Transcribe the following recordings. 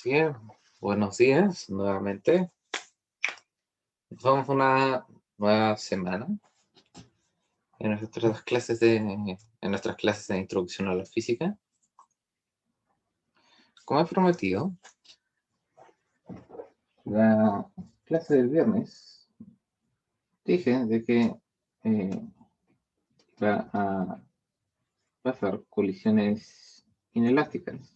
Sí, buenos días nuevamente. Vamos a una nueva semana en nuestras clases de introducción a la física. Como he prometido, la clase del viernes dije de que eh, va a pasar colisiones inelásticas,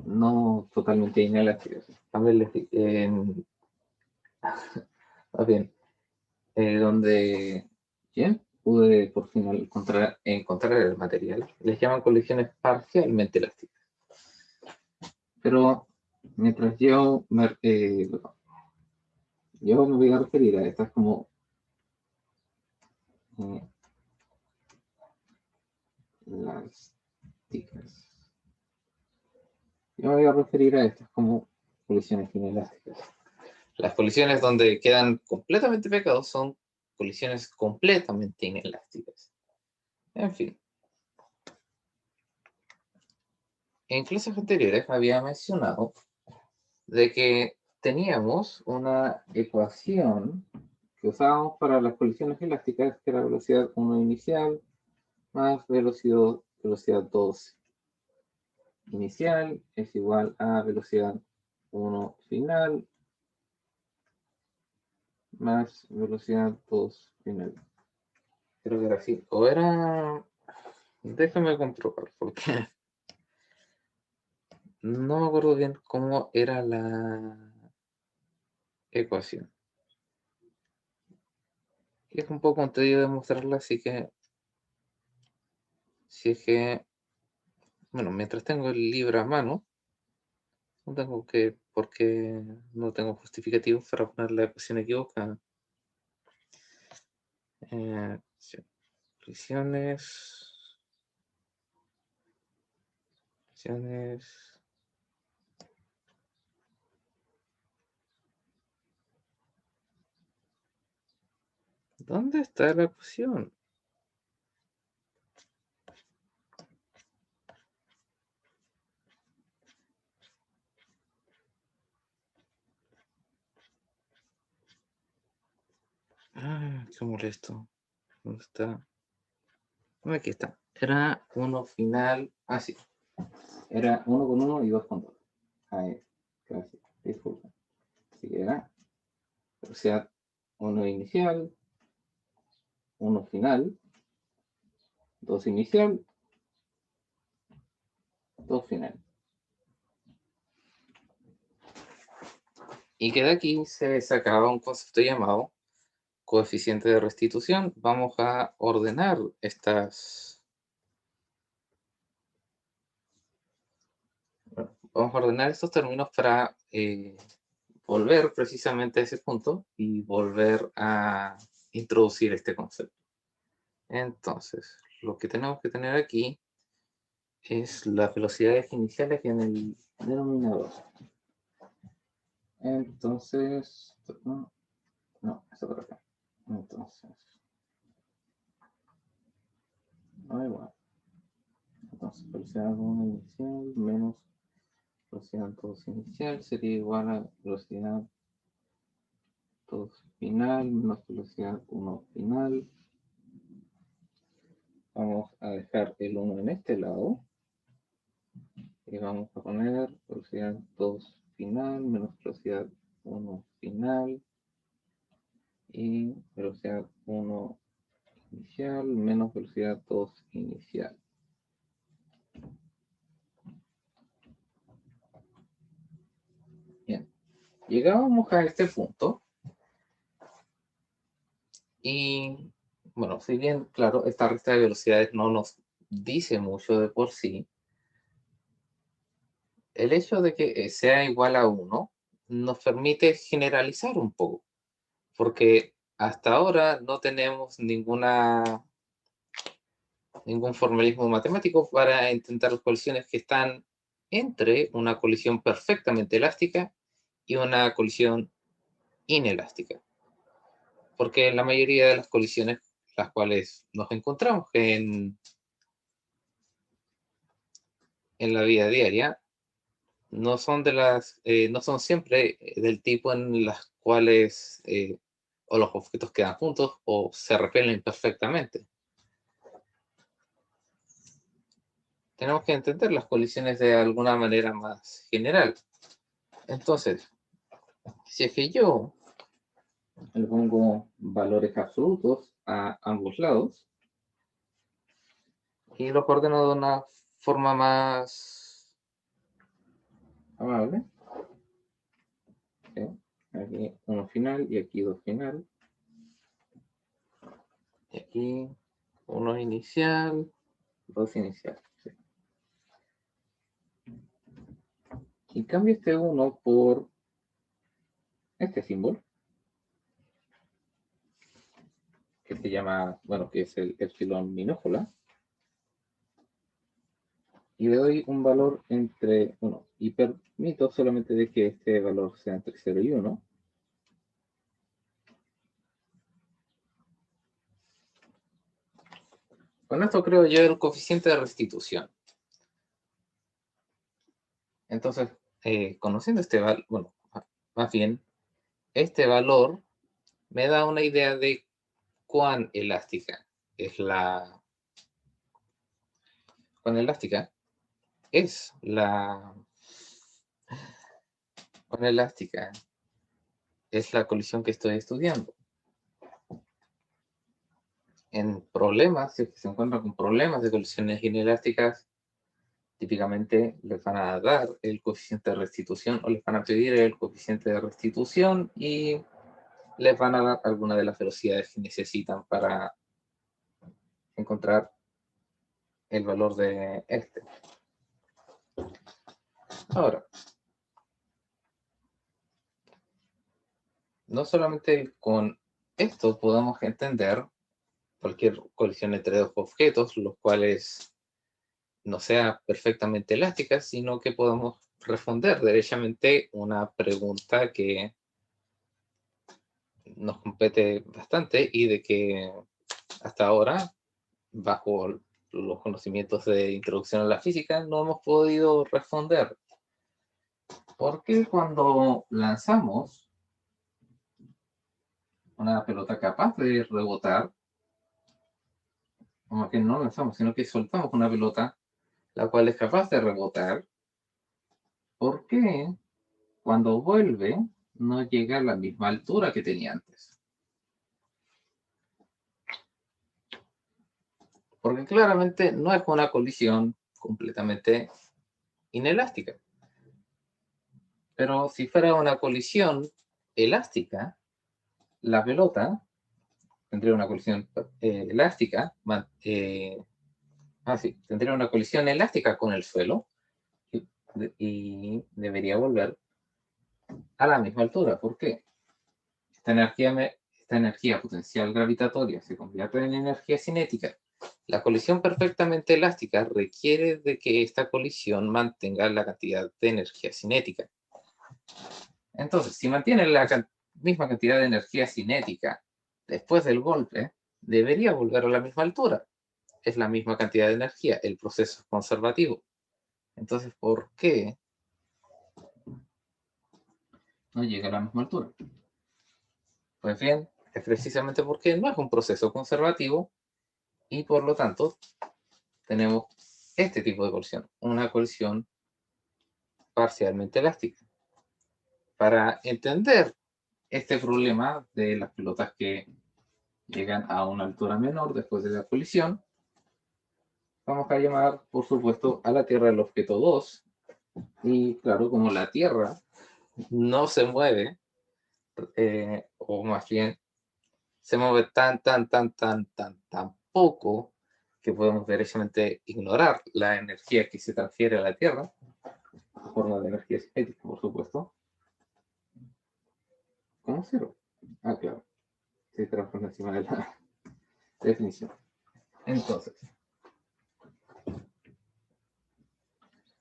no totalmente inelásticas. A ver, más bien, donde bien pude por fin encontrar el material. Les llaman colisiones parcialmente elásticas. Pero mientras yo me voy a referir a estas como eh, las ticas. Yo me voy a referir a estas como colisiones inelásticas. Las colisiones donde quedan completamente pegados son colisiones completamente inelásticas. En fin, en clases anteriores había mencionado de que teníamos una ecuación que usábamos para las colisiones elásticas, que era velocidad 1 inicial más velocidad 2 inicial es igual a velocidad 1 final más velocidad 2 final. Creo que era así. O era... Déjame comprobar, porque no me acuerdo bien cómo era la ecuación. Y es un poco un tedio demostrarla, así que... Si es que... Bueno, mientras tengo el libro a mano, no tengo que... Porque no tengo justificativos para poner la ecuación equivocada. Sí. Colisiones... ¿Dónde está la ecuación? Ah, qué molesto. ¿Dónde está? Aquí está. Era uno final. Ah, sí. Era 1 con 1 y 2 con 2. Ahí. Gracias. Disculpa. Así que era velocidad 1 inicial, 1 final, 2 inicial, 2 final. Y que de aquí se sacaba un concepto llamado coeficiente de restitución. Vamos a ordenar estos términos para volver precisamente a ese punto y volver a introducir este concepto. Entonces, lo que tenemos que tener aquí es las velocidades iniciales en el denominador. Entonces, no, eso por acá. Entonces, no igual. Entonces, velocidad 1 inicial menos velocidad 2 inicial sería igual a velocidad 2 final menos velocidad 1 final. Vamos a dejar el 1 en este lado. Y vamos a poner velocidad 2 final menos velocidad 1 final. Y velocidad 1 inicial menos velocidad 2 inicial. Bien, llegábamos a este punto y, bueno, si bien, claro, esta recta de velocidades no nos dice mucho de por sí, el hecho de que sea igual a 1 nos permite generalizar un poco, porque hasta ahora no tenemos ningún formalismo matemático para intentar las colisiones que están entre una colisión perfectamente elástica y una colisión inelástica. Porque la mayoría de las colisiones las cuales nos encontramos en la vida diaria no son no son siempre del tipo en las cuales o los objetos quedan juntos o se repelen perfectamente. Tenemos que entender las colisiones de alguna manera más general. Entonces, si es que yo le pongo valores absolutos a ambos lados y los ordeno de una forma más amable, ¿sí? Aquí uno final y aquí dos final, y aquí uno inicial, dos inicial. ¿Sí? Y cambio este 1 por este símbolo, que se llama, bueno, que es el epsilon minúscula, y le doy un valor entre 1, y permito solamente de que este valor sea entre 0 y 1. Con esto creo yo el coeficiente de restitución. Entonces, conociendo este valor, bueno, más bien, este valor me da una idea de cuán elástica es cuán elástica es cuán elástica es la colisión que estoy estudiando. En problemas, si es que se encuentran con problemas de colisiones inelásticas, típicamente les van a dar el coeficiente de restitución o les van a pedir el coeficiente de restitución y les van a dar alguna de las velocidades que necesitan para encontrar el valor de este. Ahora, no solamente con esto podemos entender cualquier colisión entre dos objetos, los cuales no sea perfectamente elástica, sino que podemos responder derechamente una pregunta que nos compete bastante y de que hasta ahora, bajo los conocimientos de introducción a la física, no hemos podido responder. ¿Por qué cuando lanzamos una pelota capaz de rebotar, como que no lanzamos, sino que soltamos una pelota la cual es capaz de rebotar, ¿por qué cuando vuelve no llega a la misma altura que tenía antes? Porque claramente no es una colisión completamente inelástica. Pero si fuera una colisión elástica, la pelota tendría una colisión elástica, tendría una colisión elástica con el suelo y debería volver a la misma altura. ¿Por qué? Esta energía potencial gravitatoria se convierte en energía cinética. La colisión perfectamente elástica requiere de que esta colisión mantenga la cantidad de energía cinética. Entonces, si mantiene la misma cantidad de energía cinética después del golpe, debería volver a la misma altura. Es la misma cantidad de energía, el proceso es conservativo. Entonces, ¿por qué no llega a la misma altura? Pues bien, es precisamente porque no es un proceso conservativo y por lo tanto tenemos este tipo de colisión, una colisión parcialmente elástica. Para entender este problema de las pelotas que llegan a una altura menor después de la colisión, vamos a llamar, por supuesto, a la Tierra el objeto 2. Y claro, como la Tierra no se mueve, o más bien se mueve tan poco que podemos derechamente ignorar la energía que se transfiere a la Tierra, en forma de energía cinética, por supuesto, como cero. Ah, claro, se transforma encima de la definición. Entonces,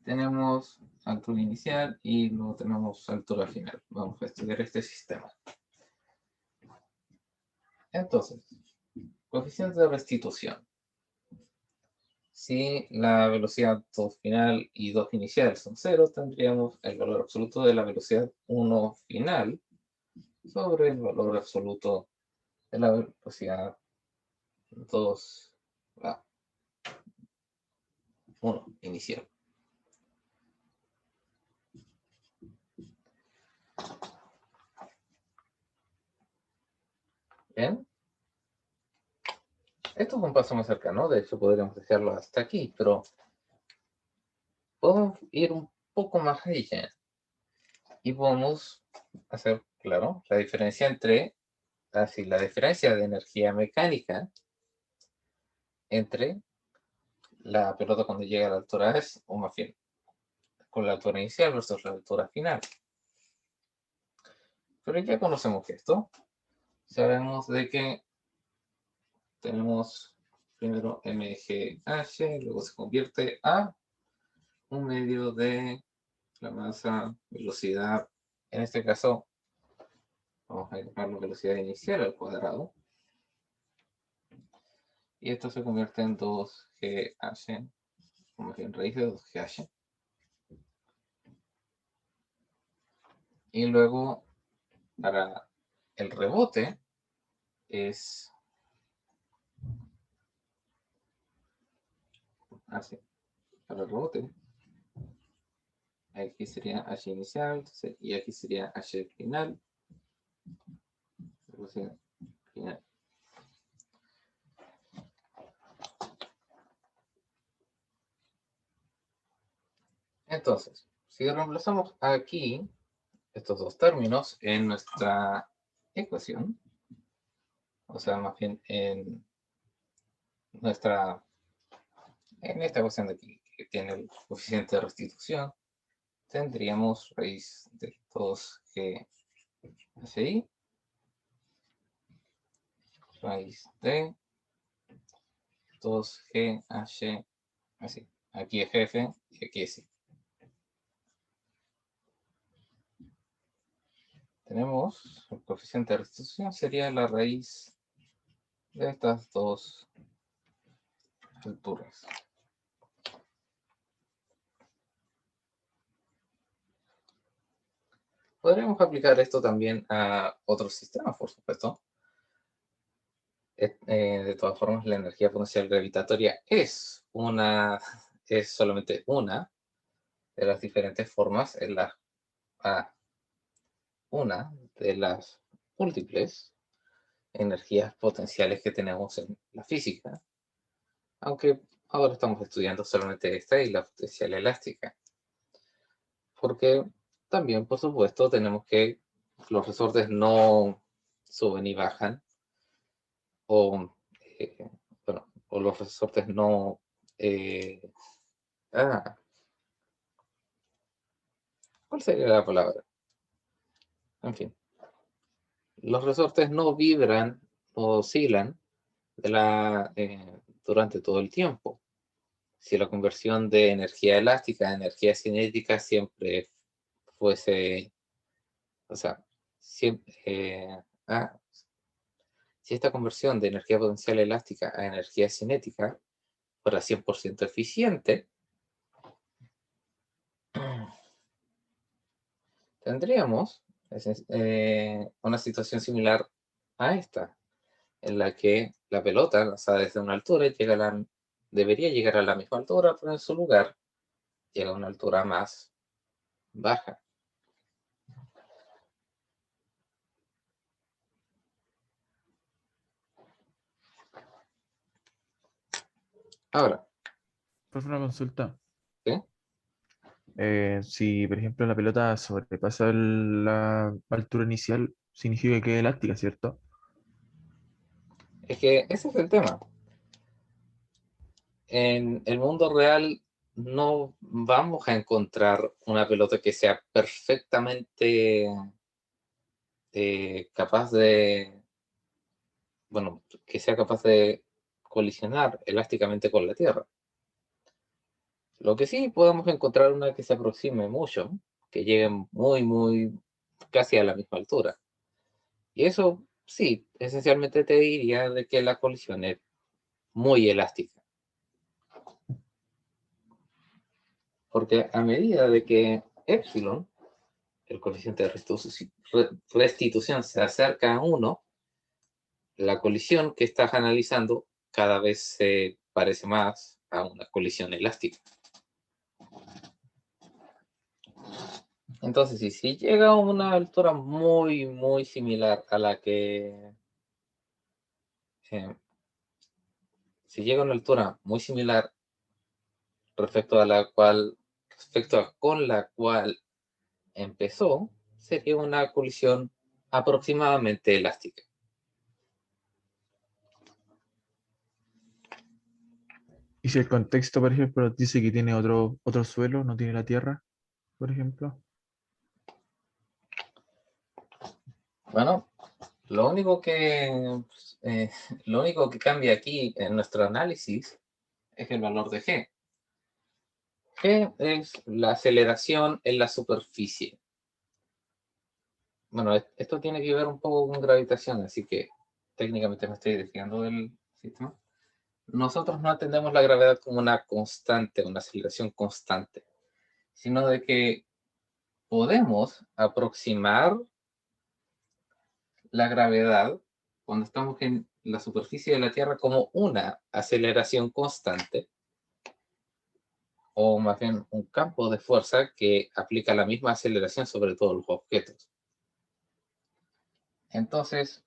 tenemos altura inicial y luego tenemos altura final. Vamos a estudiar este sistema. Entonces, coeficiente de restitución. si la velocidad 2 final y 2 inicial son 0, tendríamos el valor absoluto de la velocidad 1 final sobre el valor absoluto de la velocidad 2, 1 inicial. Bien. Esto es un paso más cercano, de hecho podríamos dejarlo hasta aquí, pero podemos ir un poco más allá y podemos hacer, claro, la diferencia entre, así, la diferencia de energía mecánica entre la pelota cuando llega a la altura S, o más bien, con la altura inicial versus la altura final. Pero ya conocemos esto, sabemos de que tenemos primero mgh, luego se convierte a un medio de la masa, velocidad, en este caso vamos a llamarlo velocidad inicial al cuadrado, y esto se convierte en 2gh, o más bien raíz de 2gh, y luego para el rebote es así, para el rebote aquí sería h inicial y aquí sería h final, velocidad final. Entonces, si reemplazamos aquí estos dos términos en nuestra ecuación, o sea, más bien en esta ecuación de aquí, que tiene el coeficiente de restitución, tendríamos raíz de 2g así, raíz de 2g h así. Aquí es jefe y aquí es i. Tenemos el coeficiente de restitución, sería la raíz de estas dos alturas. Podríamos aplicar esto también a otros sistemas, por supuesto. De todas formas, la energía potencial gravitatoria es solamente una de las diferentes formas una de las múltiples energías potenciales que tenemos en la física, aunque ahora estamos estudiando solamente esta y la potencial elástica, porque también, por supuesto, tenemos que los resortes no suben y bajan, o, bueno, o los resortes no... eh, ¿cuál sería la palabra? En fin, los resortes no vibran o oscilan durante todo el tiempo. Si la conversión de energía elástica a energía cinética siempre fuese, o sea, si esta conversión de energía potencial elástica a energía cinética fuera 100% eficiente, tendríamos una situación similar a esta, en la que la pelota lanzada desde una altura debería llegar a la misma altura, pero en su lugar llega a una altura más baja. Ahora, Por una consulta. ¿sí? Si, por ejemplo, la pelota sobrepasa la altura inicial, significa que es elástica, ¿cierto? Es que ese es el tema. En el mundo real no vamos a encontrar una pelota que sea perfectamente capaz bueno, que sea capaz de colisionar elásticamente con la Tierra. Lo que sí podemos encontrar una que se aproxime mucho, que llegue muy, casi a la misma altura. Y eso sí, esencialmente te diría de que la colisión es muy elástica. Porque a medida de que epsilon, el coeficiente de restitución, se acerca a 1, la colisión que estás analizando cada vez se parece más a una colisión elástica. Entonces, si llega a una altura muy similar a la que... si llega a una altura muy similar respecto a con la cual empezó, sería una colisión aproximadamente elástica. Y si el contexto, por ejemplo, dice que tiene otro suelo, no tiene la Tierra, por ejemplo. Bueno, lo único que, eh, lo único que cambia aquí en nuestro análisis es el valor de G. G es la aceleración en la superficie. Bueno, esto tiene que ver un poco con gravitación, así que técnicamente me estoy desviando del sistema. Nosotros no entendemos la gravedad como una constante, una aceleración constante, sino de que podemos aproximar la gravedad cuando estamos en la superficie de la Tierra como una aceleración constante, o más bien un campo de fuerza que aplica la misma aceleración sobre todos los objetos. Entonces,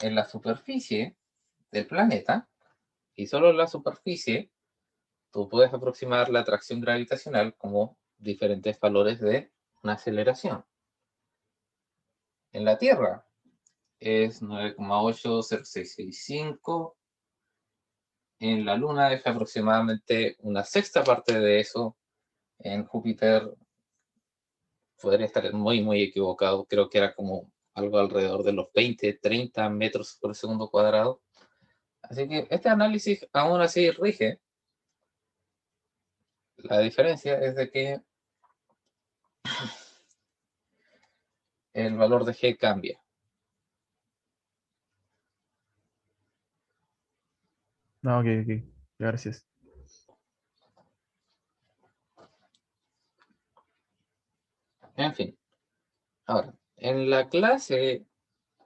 en la superficie del planeta, y solo en la superficie, tú puedes aproximar la atracción gravitacional como diferentes valores de una aceleración. En la Tierra es 9,80665. En la Luna es aproximadamente una sexta parte de eso. En Júpiter podría estar muy equivocado. Creo que era como algo alrededor de los 20, 30 metros por segundo cuadrado. Así que este análisis aún así rige. La diferencia es de que el valor de G cambia. No, ok, ok. Gracias. En fin, ahora, en la clase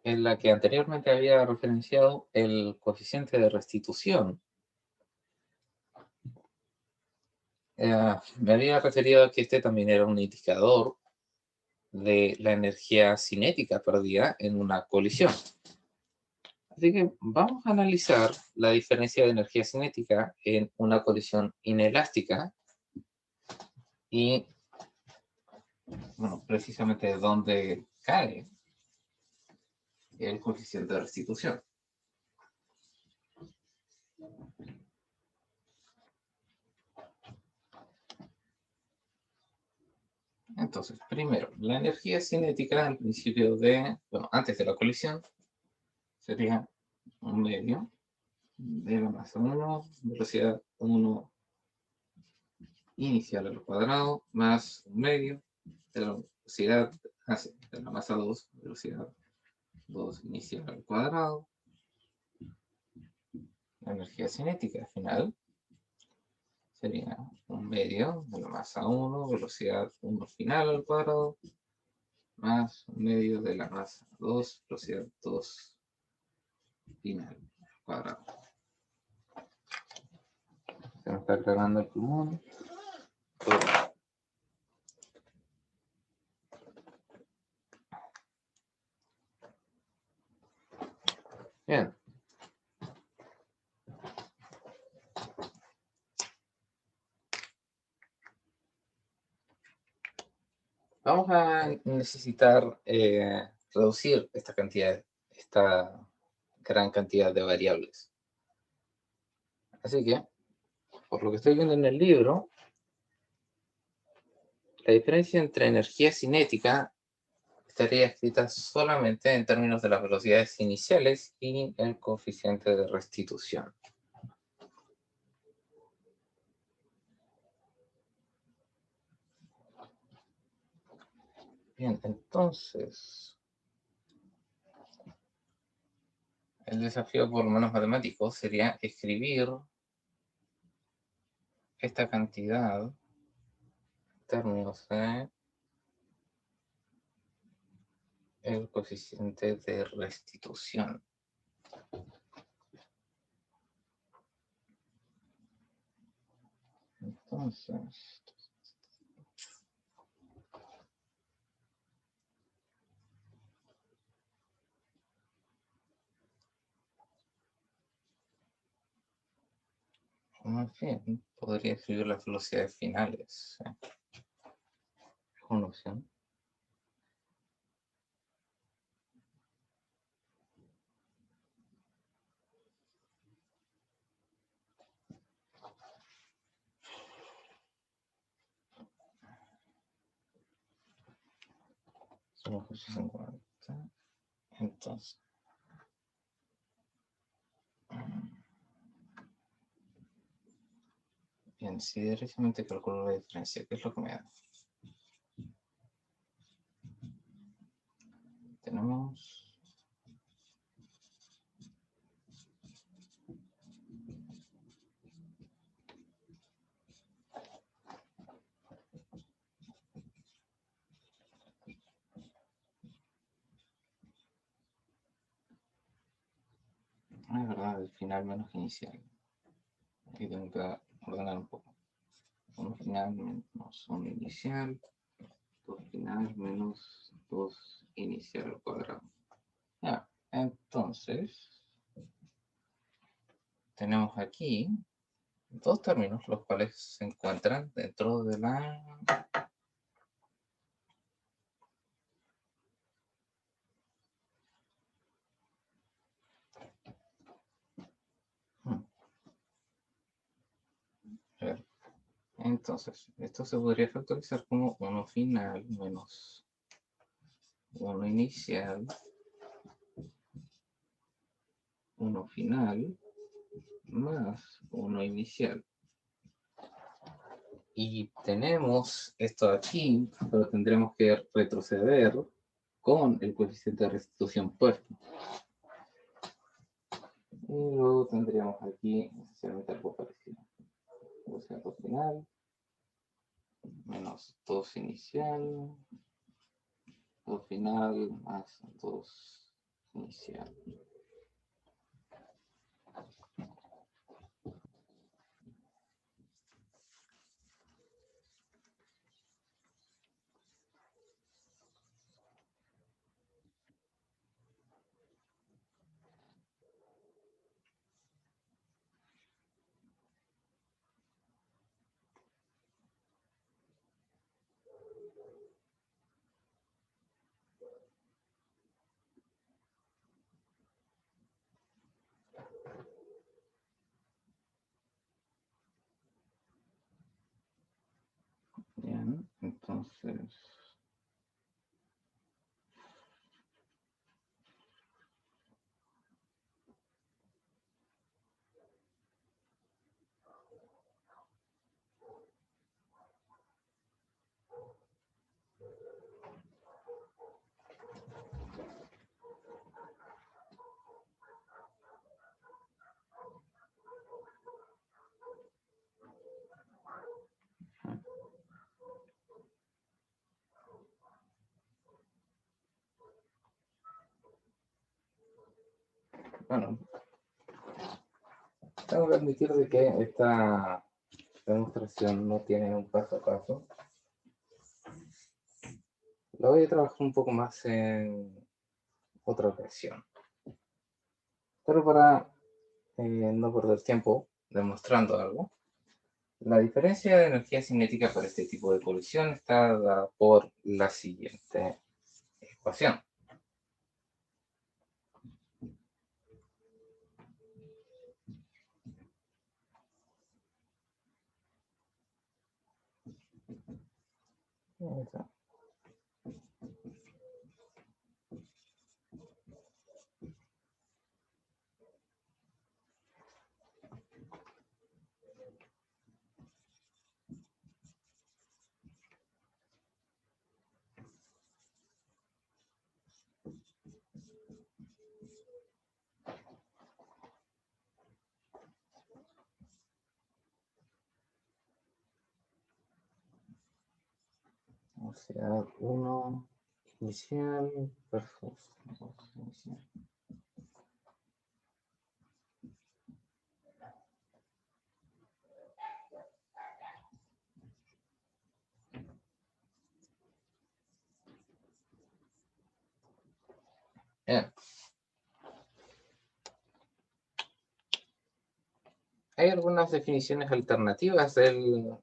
en la que anteriormente había referenciado el coeficiente de restitución, me había referido a que este también era un indicador de la energía cinética perdida en una colisión. Así que vamos a analizar la diferencia de energía cinética en una colisión inelástica y, bueno, precisamente dónde cae el coeficiente de restitución. Entonces, primero, la energía cinética al principio antes de la colisión, sería un medio de la masa 1, velocidad 1 inicial al cuadrado, más un medio de la velocidad de la masa 2, velocidad 2 inicial al cuadrado. La energía cinética final sería un medio de la masa 1, velocidad 1 final al cuadrado, más un medio de la masa 2, velocidad 2 final al cuadrado. Se me está cargando el pulmón. Bien. Vamos a necesitar reducir esta gran cantidad de variables. Así que, por lo que estoy viendo en el libro, la diferencia entre energía cinética estaría escrita solamente en términos de las velocidades iniciales y el coeficiente de restitución. Bien, entonces, el desafío, por lo menos matemático, sería escribir esta cantidad términos de el coeficiente de restitución. Entonces, más bien, podría escribir las velocidades finales. Es una opción. Somos 50. Entonces, bien, si directamente calculo la diferencia, ¿qué es lo que me da? Tenemos es verdad, el final menos inicial. Aquí tengo que ordenar un poco. Un final menos un inicial. 2 final menos 2 inicial al cuadrado. Ya, entonces, tenemos aquí dos términos, los cuales se encuentran dentro de la... A ver, entonces, esto se podría factorizar como 1 final menos 1 inicial, 1 final más 1 inicial. Y tenemos esto aquí, pero tendremos que retroceder con el coeficiente de restitución puesto. Y luego tendríamos aquí esencialmente algo parecido. Coeficiente final menos 2 inicial, 2 final más 2 inicial. Bien, entonces... Bueno, tengo que admitir de que esta demostración no tiene un paso a paso. La voy a trabajar un poco más en otra ocasión. Pero para no perder tiempo demostrando algo, la diferencia de energía cinética para este tipo de colisión está dada por la siguiente ecuación. velocidad 1 inicial versus inicial. Bien. Hay algunas definiciones alternativas del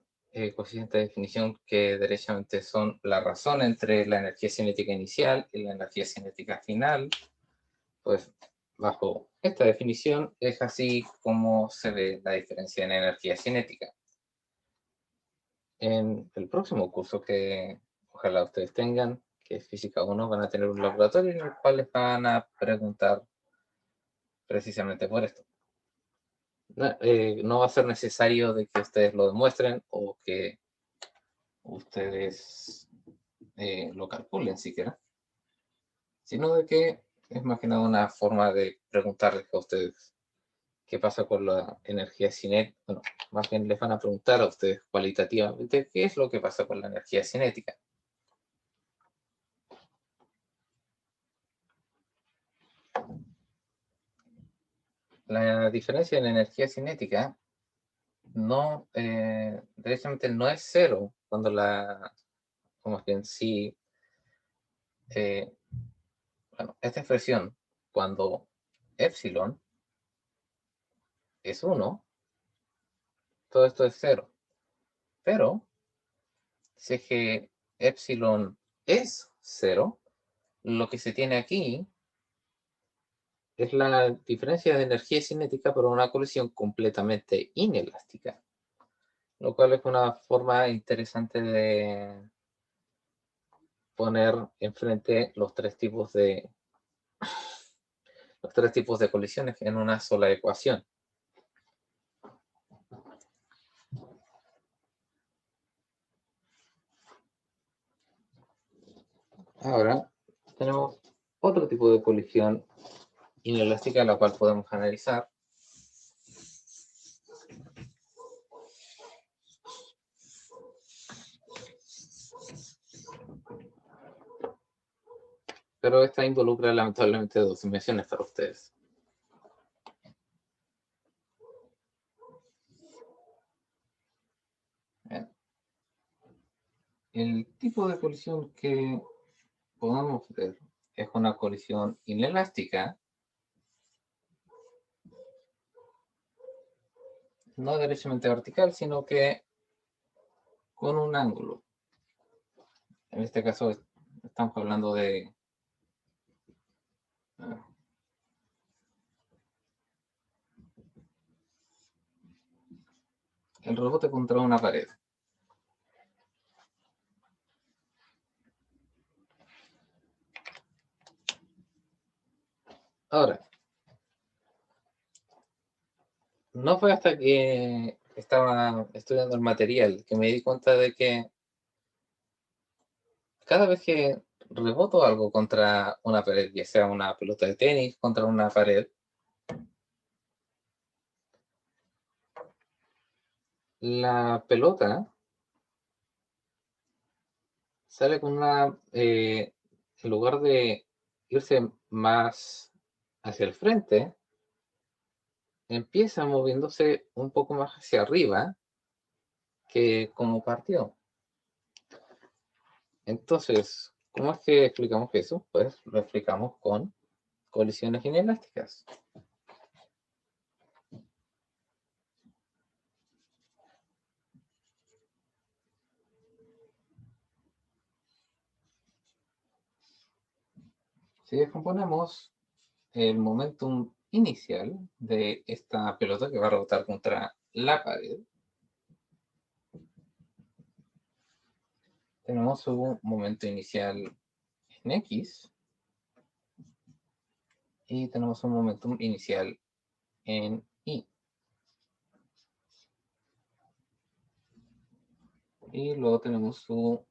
coeficiente de definición que derechamente son la razón entre la energía cinética inicial y la energía cinética final. Pues bajo esta definición es así como se ve la diferencia en energía cinética. En el próximo curso que ojalá ustedes tengan, que es Física 1, van a tener un laboratorio en el cual les van a preguntar precisamente por esto. No va a ser necesario de que ustedes lo demuestren o que ustedes lo calculen siquiera, sino de que es más que nada una forma de preguntarles a ustedes qué pasa con la energía cinética. Bueno, más bien les van a preguntar a ustedes cualitativamente qué es lo que pasa con la energía cinética. La diferencia en energía cinética no, directamente no es cero cuando como que en sí, bueno, esta expresión, cuando epsilon es 1, todo esto es 0. Pero si es que epsilon es 0, lo que se tiene aquí es la diferencia de energía cinética por una colisión completamente inelástica, lo cual es una forma interesante de poner enfrente los tres tipos de colisiones en una sola ecuación. Ahora tenemos otro tipo de colisión inelástica, la cual podemos analizar. Pero esta involucra lamentablemente dos dimensiones para ustedes. Bien. El tipo de colisión que podemos ver es una colisión inelástica, no derechamente vertical, sino que con un ángulo. En este caso estamos hablando de el rebote contra una pared. Ahora, no fue hasta que estaba estudiando el material que me di cuenta de que cada vez que reboto algo contra una pared, ya sea una pelota de tenis contra una pared, la pelota sale con en lugar de irse más hacia el frente, empieza moviéndose un poco más hacia arriba que como partió. Entonces, ¿cómo es que explicamos eso? Pues lo explicamos con colisiones inelásticas. Si descomponemos el momentum inicial de esta pelota que va a rebotar contra la pared, tenemos un momento inicial en X y tenemos un momentum inicial en Y. Y luego tenemos su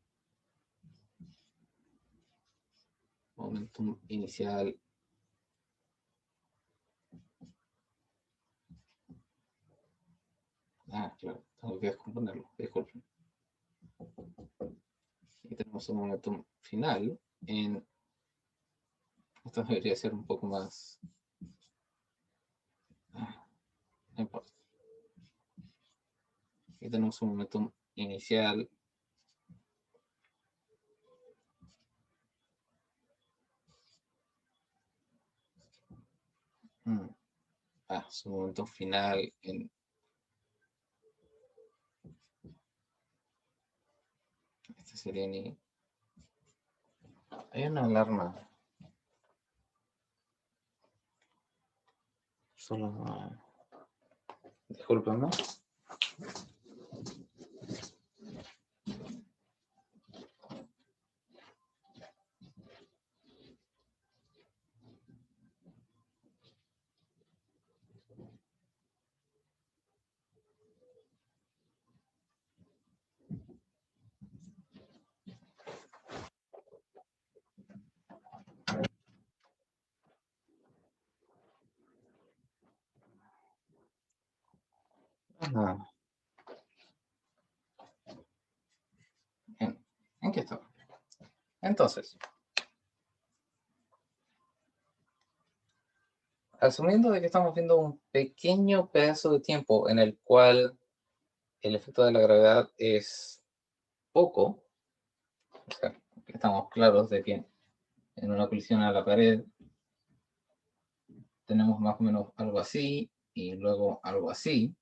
momentum inicial claro, tengo que descomponerlo, disculpen. tenemos un momentum final en... Esto debería ser un poco más... No importa. Aquí tenemos un momentum inicial. Su momentum final en... Este sería ni... Hay una alarma. Solo... Discúlpenme. ¿En qué está? Entonces, asumiendo de que estamos viendo un pequeño pedazo de tiempo en el cual el efecto de la gravedad es poco, o sea, que estamos claros de que en una colisión a la pared tenemos más o menos algo así y luego algo así,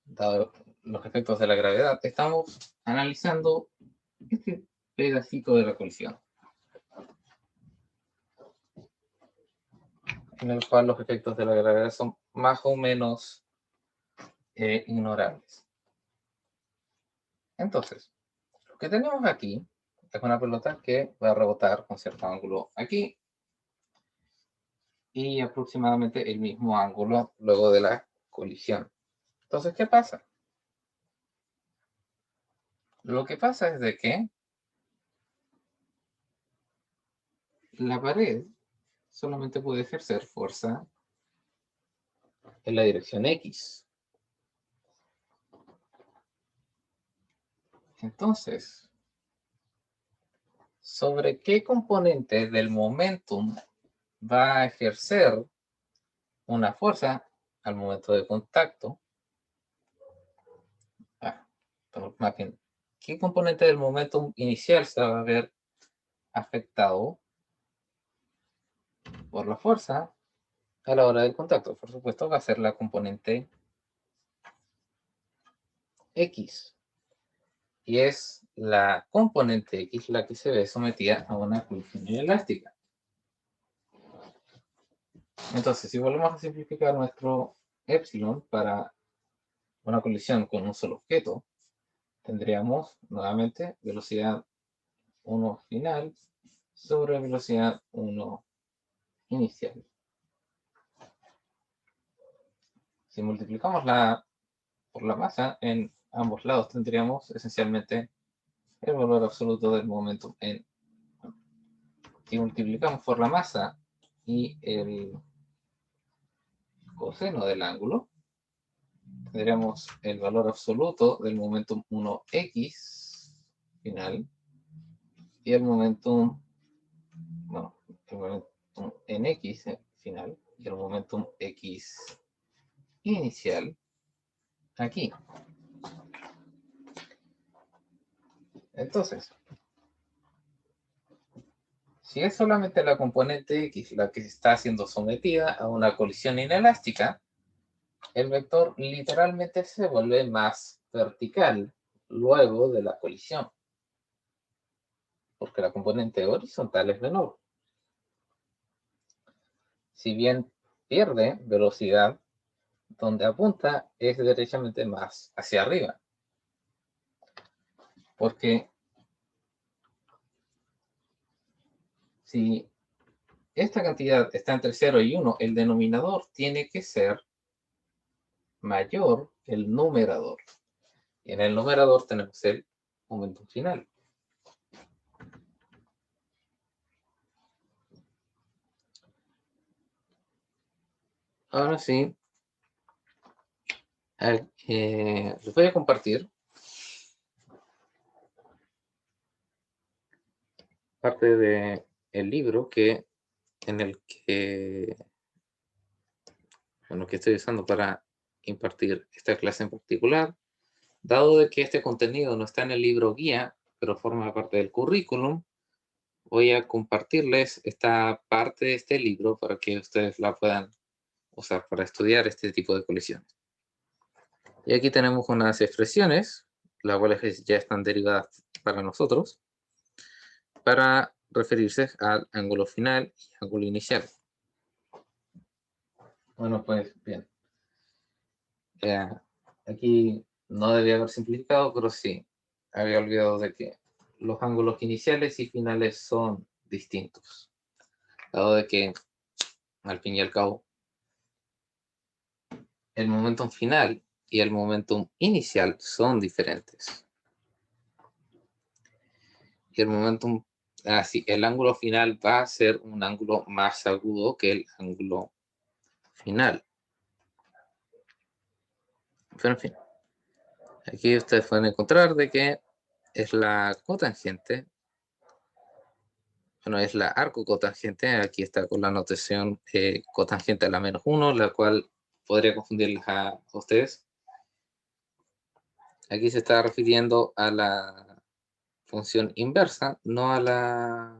dado los efectos de la gravedad, estamos analizando este pedacito de la colisión, en el cual los efectos de la gravedad son más o menos ignorables. Entonces, lo que tenemos aquí es una pelota que va a rebotar con cierto ángulo aquí y aproximadamente el mismo ángulo luego de la colisión. Entonces, ¿qué pasa? Lo que pasa es de que la pared solamente puede ejercer fuerza en la dirección X. Entonces, ¿sobre qué componente del momentum va a ejercer una fuerza al momento de contacto? Más bien, ¿qué componente del momentum inicial se va a ver afectado por la fuerza a la hora del contacto? Por supuesto, va a ser la componente X. Y es la componente X la que se ve sometida a una colisión elástica. Entonces, si volvemos a simplificar nuestro epsilon para una colisión con un solo objeto, tendríamos nuevamente velocidad 1 final sobre velocidad 1 inicial. Si multiplicamos por la masa en ambos lados, tendríamos esencialmente el valor absoluto del momento en... Si multiplicamos por la masa y el coseno del ángulo, tendríamos el valor absoluto del momentum 1x final y el momentum, bueno, el momentum en x final y el momentum x inicial aquí. Entonces, si es solamente la componente x la que está siendo sometida a una colisión inelástica, el vector literalmente se vuelve más vertical luego de la colisión, porque la componente horizontal es menor. Si bien pierde velocidad, donde apunta es derechamente más hacia arriba. Porque si esta cantidad está entre 0 y 1, el denominador tiene que ser mayor que el numerador. Y en el numerador tenemos el momento final. Ahora sí, les voy a compartir parte de el libro en el que, bueno, que estoy usando para impartir esta clase en particular. Dado de que este contenido no está en el libro guía, pero forma parte del currículum, voy a compartirles esta parte de este libro para que ustedes la puedan usar para estudiar este tipo de colisiones. Y aquí tenemos unas expresiones, las cuales ya están derivadas para nosotros, para referirse al ángulo final y ángulo inicial. Bueno, pues bien. Aquí no debía haber simplificado, pero sí, había olvidado de que los ángulos iniciales y finales son distintos. Dado de que, al fin y al cabo, el momentum final y el momentum inicial son diferentes. Y el momentum, así, el ángulo final va a ser un ángulo más agudo que el ángulo final. Pero en fin, aquí ustedes pueden encontrar de que es la cotangente, bueno, es la arco cotangente, aquí está con la notación cotangente a la -1, la cual podría confundirles a ustedes. Aquí se está refiriendo a la función inversa, no a la,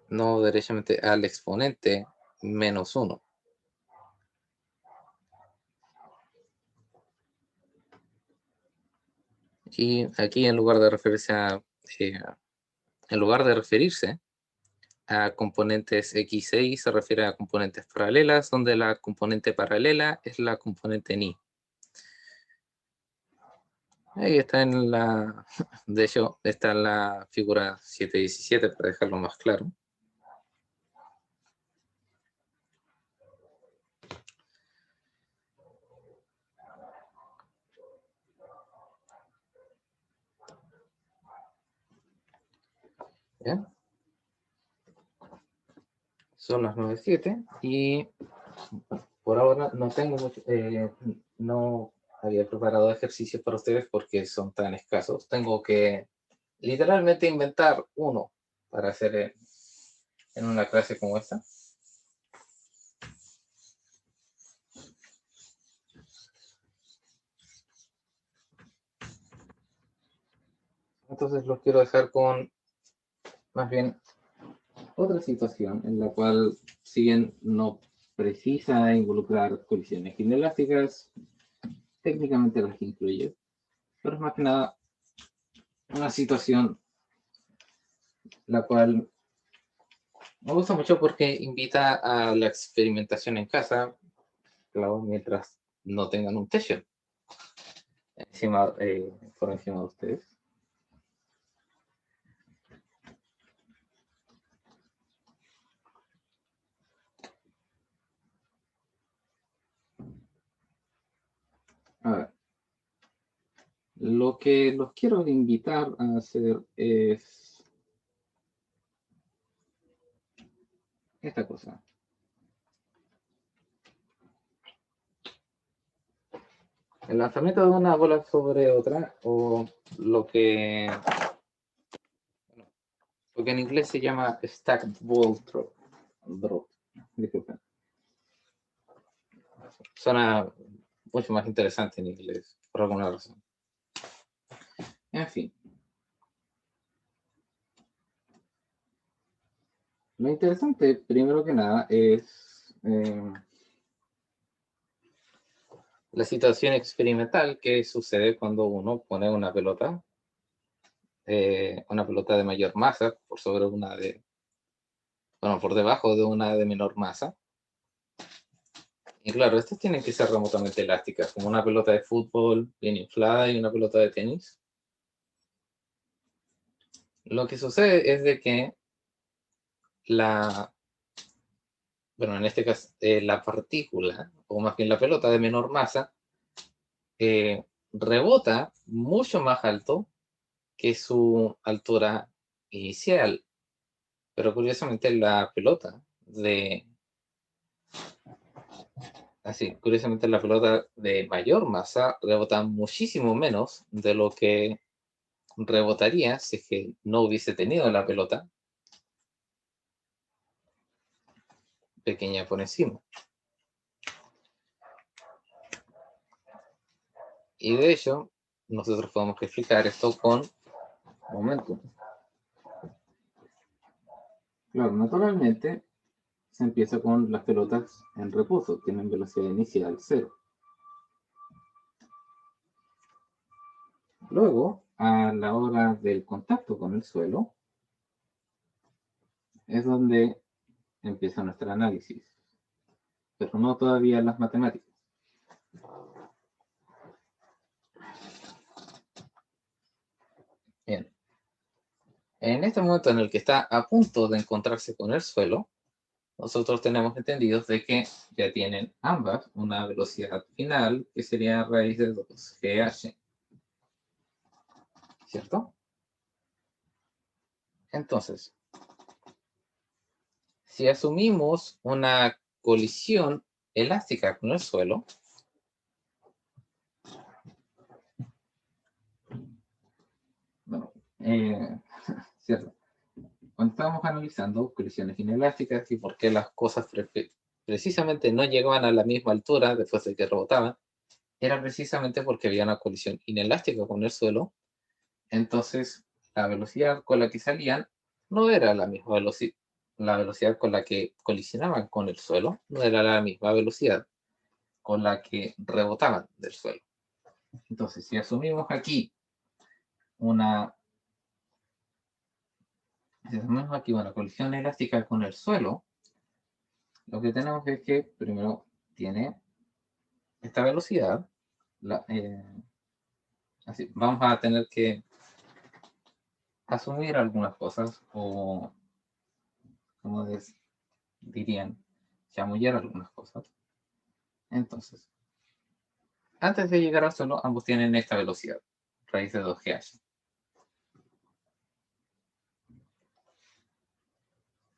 no derechamente al exponente -1. Y aquí en lugar de referirse a, en lugar de referirse a componentes X e Y, se refiere a componentes paralelas, donde la componente paralela es la componente ni. Ahí está en la, de hecho, está en la figura 717 para dejarlo más claro. ¿Bien? Son las 9:07 y por ahora no tengo mucho, no había preparado ejercicios para ustedes porque son tan escasos. Tengo que literalmente inventar uno para hacer en una clase como esta. Entonces los quiero dejar con más bien otra situación en la cual, si bien no precisa involucrar colisiones inelásticas, técnicamente las incluye, pero es más que nada una situación la cual me gusta mucho porque invita a la experimentación en casa, claro, mientras no tengan un techo encima, por encima de ustedes. A ver, lo que los quiero invitar a hacer es esta cosa. El lanzamiento de una bola sobre otra, o lo que en inglés se llama stacked ball drop. Disculpen. Suena mucho más interesante en inglés, por alguna razón. En fin. Lo interesante, primero que nada, es la situación experimental que sucede cuando uno pone una pelota de mayor masa por sobre una de, bueno, por debajo de una de menor masa. Y claro, estas tienen que ser remotamente elásticas, como una pelota de fútbol bien inflada y una pelota de tenis. Lo que sucede es de que bueno, en este caso, la partícula, o más bien la pelota de menor masa, rebota mucho más alto que su altura inicial. Pero curiosamente la pelota curiosamente la pelota de mayor masa rebota muchísimo menos de lo que rebotaría si es que no hubiese tenido la pelota pequeña por encima. Y de hecho, nosotros podemos explicar esto con momentum. Claro, naturalmente se empieza con las pelotas en reposo, tienen velocidad inicial 0. Luego, a la hora del contacto con el suelo, es donde empieza nuestro análisis, pero no todavía las matemáticas. Bien. En este momento en el que está a punto de encontrarse con el suelo, nosotros tenemos entendido de que ya tienen ambas una velocidad final que sería raíz de 2GH. ¿Cierto? Entonces, si asumimos una colisión elástica con el suelo, bueno, ¿cierto? Cuando estábamos analizando colisiones inelásticas y por qué las cosas precisamente no llegaban a la misma altura después de que rebotaban, era precisamente porque había una colisión inelástica con el suelo. Entonces, la velocidad con la que salían no era la misma velocidad. La velocidad con la que colisionaban con el suelo no era la misma velocidad con la que rebotaban del suelo. Entonces, si asumimos aquí una colisión elástica con el suelo, lo que tenemos es que primero tiene esta velocidad. Así, vamos a tener que asumir algunas cosas o, como dirían, chamullar algunas cosas. Entonces, antes de llegar al suelo, ambos tienen esta velocidad, raíz de 2GH.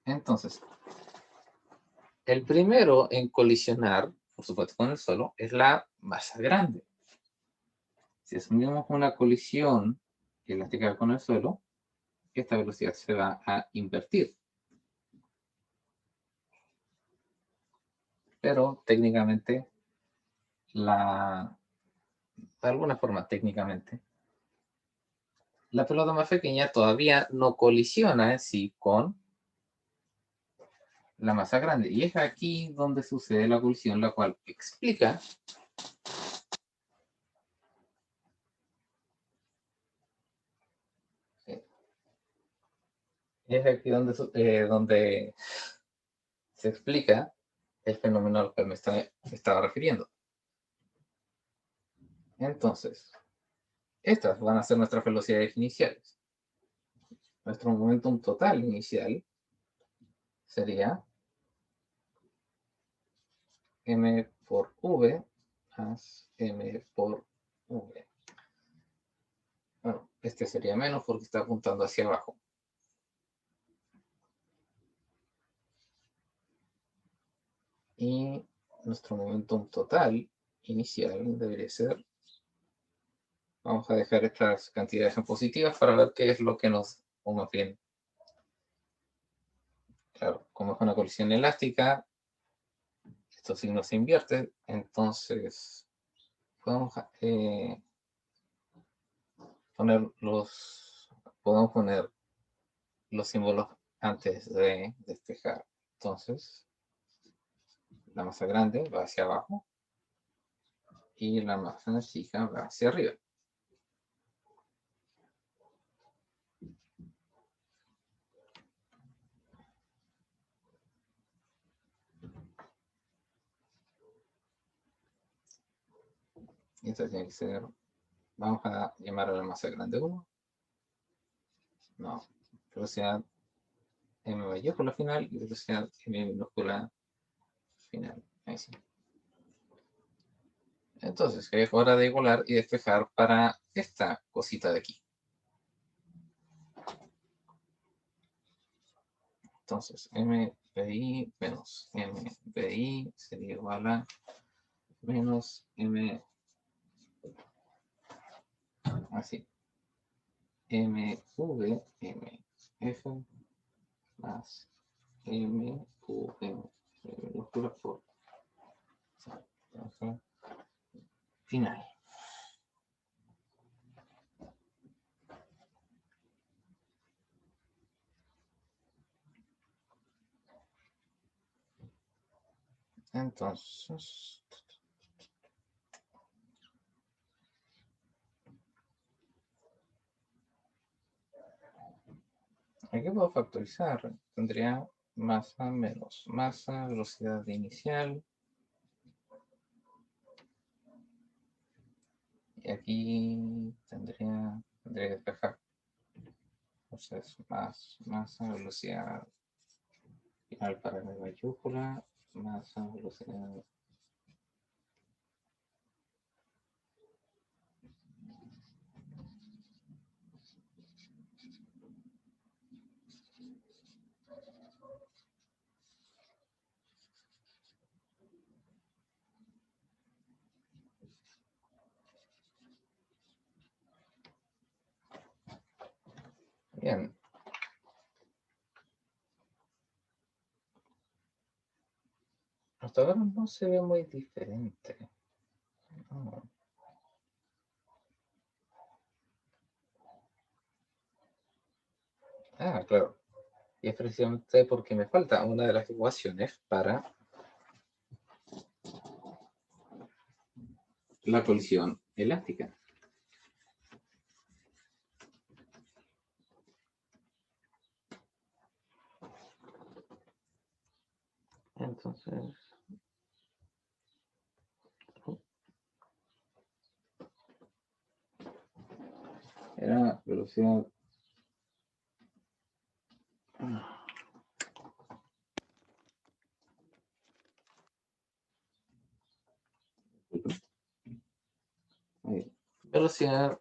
Entonces, el primero en colisionar, por supuesto, con el suelo, es la masa grande. Si asumimos una colisión elástica con el suelo, esta velocidad se va a invertir. Pero técnicamente, de alguna forma técnicamente, la pelota más pequeña todavía no colisiona en sí con la masa grande. Y es aquí donde sucede la colisión, la cual explica es aquí donde se explica el fenómeno al cual me estaba refiriendo. Entonces, estas van a ser nuestras velocidades iniciales. Nuestro momentum total inicial sería m por v más m por v. Bueno, este sería menos porque está apuntando hacia abajo. Y nuestro momentum total inicial debería ser, vamos a dejar estas cantidades en positivas para ver qué es lo que nos, o más bien, claro, como es una colisión elástica, estos signos se invierten, entonces podemos podemos poner los símbolos antes de despejar. Entonces, la masa grande va hacia abajo y la masa chica va hacia arriba. Y esto tiene que ser, vamos a llamar a la masa grande 1. No, velocidad m mayúscula final y velocidad m minúscula final. Ahí sí. Entonces, es hora de igualar y despejar para esta cosita de aquí. Entonces, MBI menos MBI sería igual a menos M, así. MVMF más MVM minúscula por final. Entonces, aquí puedo factorizar. Tendría masa menos masa, velocidad inicial. Y aquí tendría que despejar. Entonces, más masa, velocidad final para la mayúscula, masa, velocidad. Bien. Hasta ahora no se ve muy diferente. No. Ah, claro. Y es precisamente porque me falta una de las ecuaciones para la colisión elástica. Entonces, era velocidad. Velocidad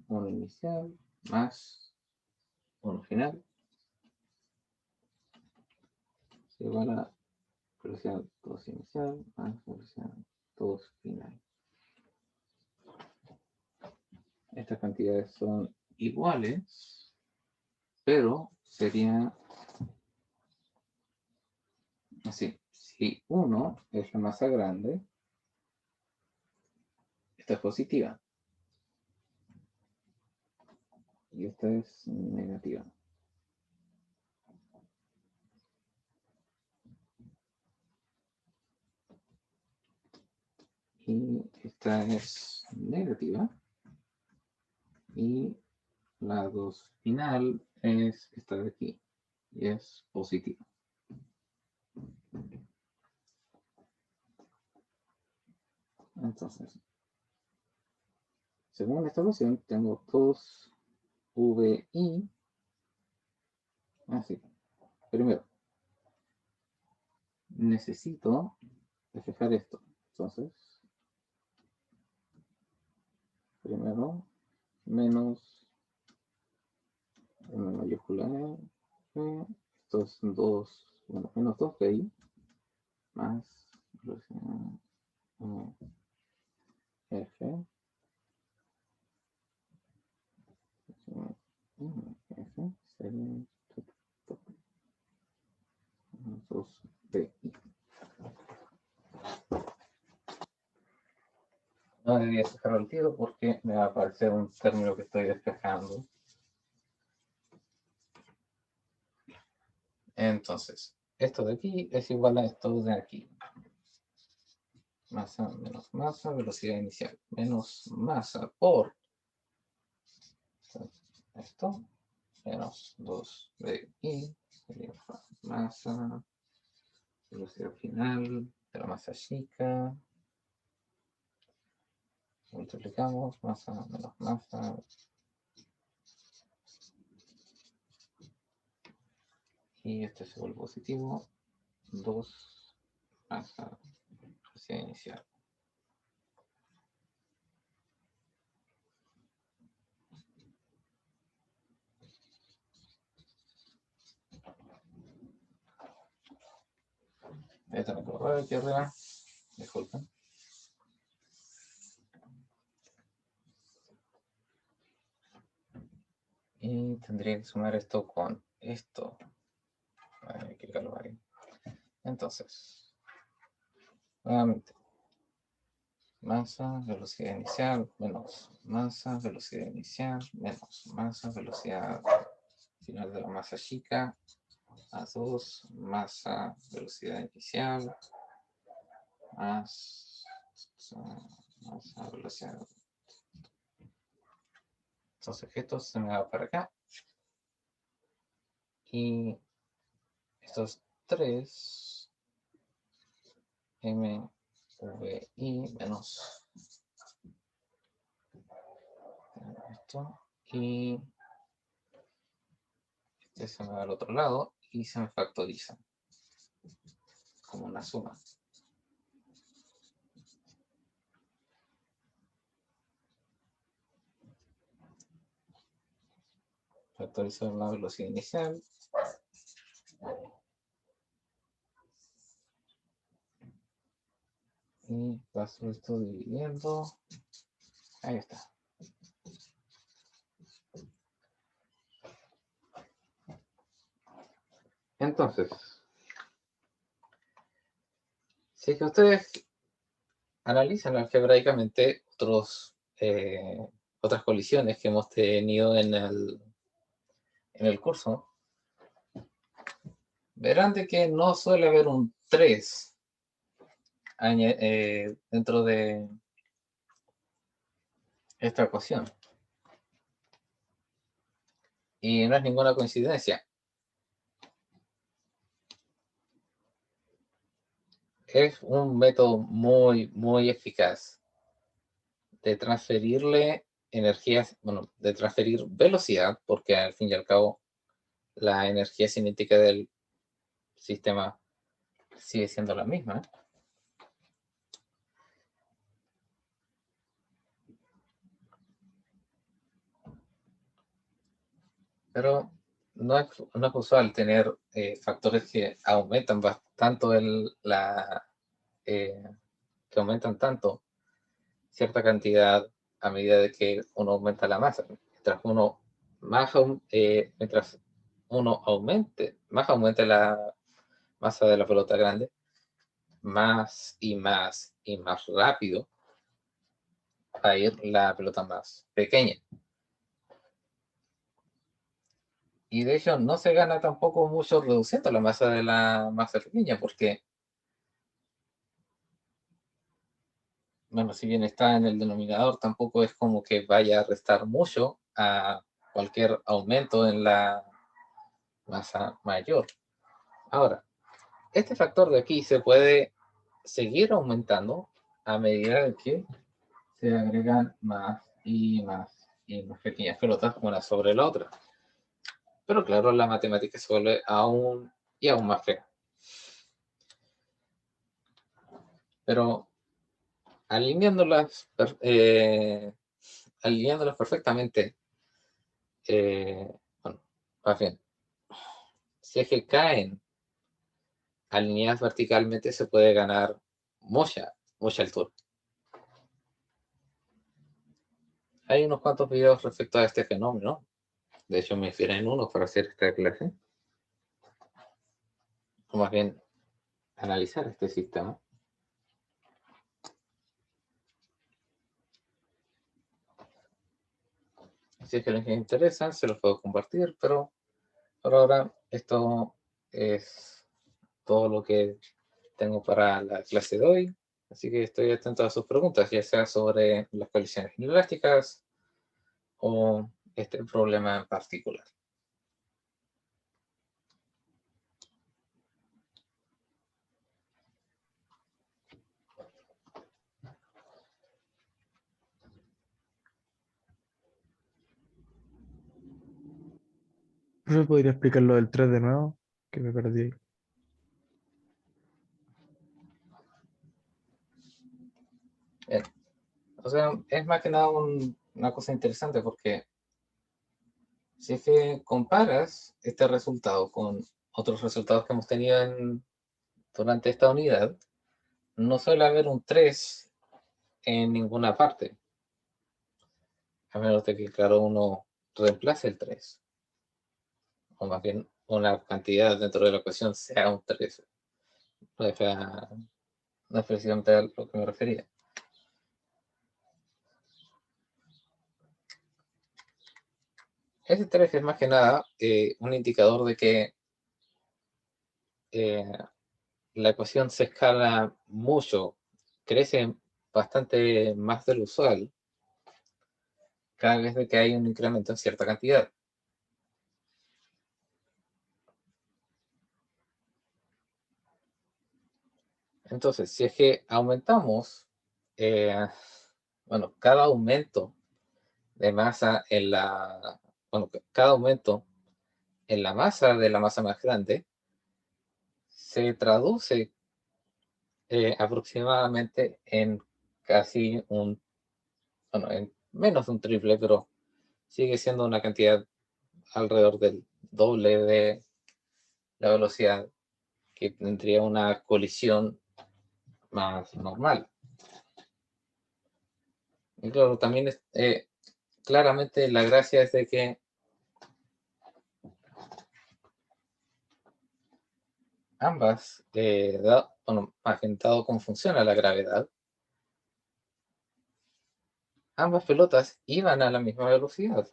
1 inicial más 1 final es igual a velocidad 2 inicial más velocidad 2 final. Estas cantidades son iguales, pero sería así. Si 1 es la masa grande, esta es positiva y esta es negativa. Y esta es negativa. Y la 2 final es esta de aquí. Y es positiva. Entonces, según esta ecuación, tengo 2VI. Así. Primero, necesito despejar esto. Entonces, primero, menos M mayúscula E. Estos son 2, bueno, menos 2VI más F. F sería 2VI. No debería dejarlo al tiro porque me va a aparecer un término que estoy despejando. Entonces, esto de aquí es igual a esto de aquí. Masa menos masa, velocidad inicial. Menos masa por esto, menos 2 de I, sería masa, velocidad final de la masa chica. Multiplicamos, masa menos masa. Y este se vuelve positivo. 2 masa, velocidad inicial. Esto me corre aquí arriba. Disculpen. Y tendría que sumar esto con esto. Hay que calcular ahí. Entonces, nuevamente, masa, velocidad inicial, menos masa, velocidad inicial, menos masa, velocidad final de la masa chica, más 2, masa, velocidad inicial, más masa, velocidad. Entonces esto se me va para acá. Y estos 3 MVI menos esto. Y este se me va al otro lado y se me factoriza como una suma. Factorizo la velocidad inicial. Y paso esto dividiendo. Ahí está. Entonces, si es que ustedes analizan algebraicamente otras colisiones que hemos tenido en el curso, verán de que no suele haber un 3 dentro de esta ecuación. Y no es ninguna coincidencia. Es un método muy, muy eficaz de transferirle energías, bueno, de transferir velocidad, porque al fin y al cabo la energía cinética del sistema sigue siendo la misma. Pero no es usual tener factores que aumentan tanto eh, que aumentan tanto cierta cantidad a medida de que uno aumenta la masa. Mientras uno más aumente la masa de la pelota grande, más y más y más rápido va a ir la pelota más pequeña. Y de hecho no se gana tampoco mucho reduciendo la masa de la masa pequeña, porque, bueno, si bien está en el denominador, tampoco es como que vaya a restar mucho a cualquier aumento en la masa mayor. Ahora, este factor de aquí se puede seguir aumentando a medida de que se agregan más y más y más pequeñas pelotas una sobre la otra. Pero claro, la matemática se vuelve aún y aún más fea. Pero alineándolas, alineándolas perfectamente, bueno, más bien, si es que caen alineadas verticalmente, se puede ganar mucha, mucha altura. Hay unos cuantos videos respecto a este fenómeno. De hecho, me inspiré en uno para hacer esta clase. O más bien, analizar este sistema. Si es que les interesa, se los puedo compartir, pero por ahora esto es todo lo que tengo para la clase de hoy. Así que estoy atento a sus preguntas, ya sea sobre las colisiones inelásticas o este problema en particular. ¿Me podría explicar lo del 3 de nuevo? Que me perdí ahí. Bien. O sea, es más que nada una cosa interesante porque si es que comparas este resultado con otros resultados que hemos tenido durante esta unidad, no suele haber un 3 en ninguna parte. A menos de que, claro, uno reemplace el 3. O más bien una cantidad dentro de la ecuación sea un 3. No es precisamente a lo que me refería. Ese 3 es más que nada un indicador de que la ecuación se escala mucho, crece bastante más del usual cada vez de que hay un incremento en cierta cantidad. Entonces, si es que aumentamos, bueno, cada aumento de masa en la, bueno, cada aumento en la masa de la masa más grande se traduce aproximadamente en casi un, bueno, en menos de un triple, pero sigue siendo una cantidad alrededor del doble de la velocidad que tendría una colisión más normal. Y claro, también claramente la gracia es de que ambas, bueno, más bien dado cómo funciona la gravedad, ambas pelotas iban a la misma velocidad.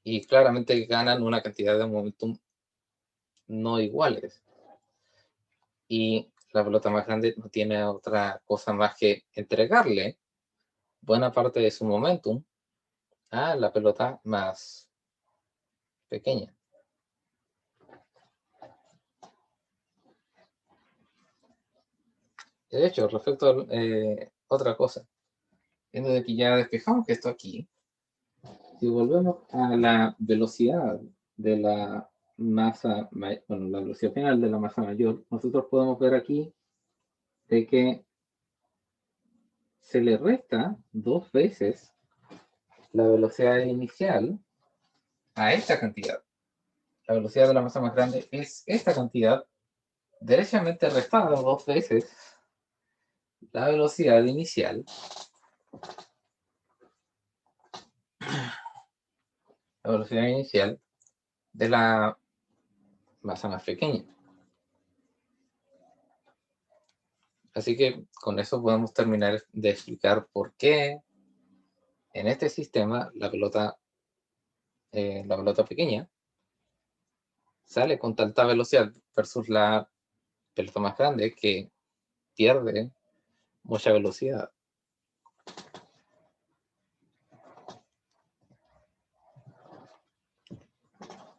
Y claramente ganan una cantidad de momentum no iguales. Y la pelota más grande no tiene otra cosa más que entregarle buena parte de su momentum a la pelota más pequeña. De hecho, respecto a otra cosa, viendo de que ya despejamos que esto aquí, si volvemos a la velocidad de la masa, bueno, la velocidad final de la masa mayor, nosotros podemos ver aquí de que se le resta 2 veces la velocidad inicial a esta cantidad. La velocidad de la masa más grande es esta cantidad, derechamente restada 2 veces la velocidad inicial, de la masa más pequeña. Así que con eso podemos terminar de explicar por qué en este sistema la pelota pequeña sale con tanta velocidad versus la pelota más grande que pierde mucha velocidad.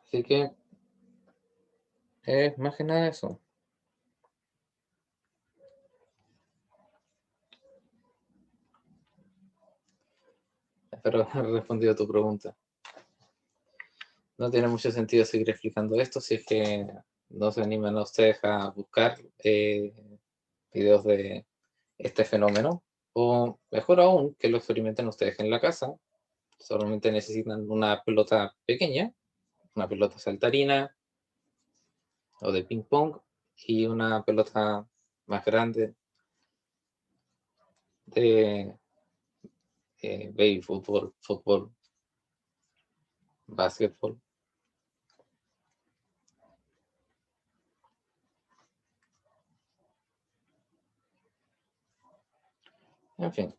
Así que es más que nada eso. Espero haber respondido a tu pregunta. No tiene mucho sentido seguir explicando esto si es que no se animan a ustedes a buscar videos de este fenómeno. O mejor aún, que lo experimenten ustedes en la casa. Solamente necesitan una pelota pequeña, una pelota saltarina o de ping pong y una pelota más grande de baby fútbol, fútbol, básquetbol. En fin.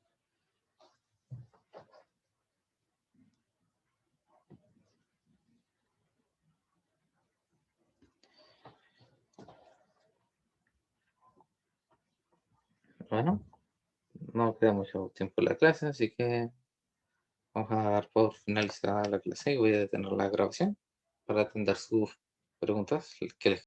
Bueno, no queda mucho tiempo en la clase, así que vamos a dar por finalizada la clase y voy a detener la grabación para atender sus preguntas que les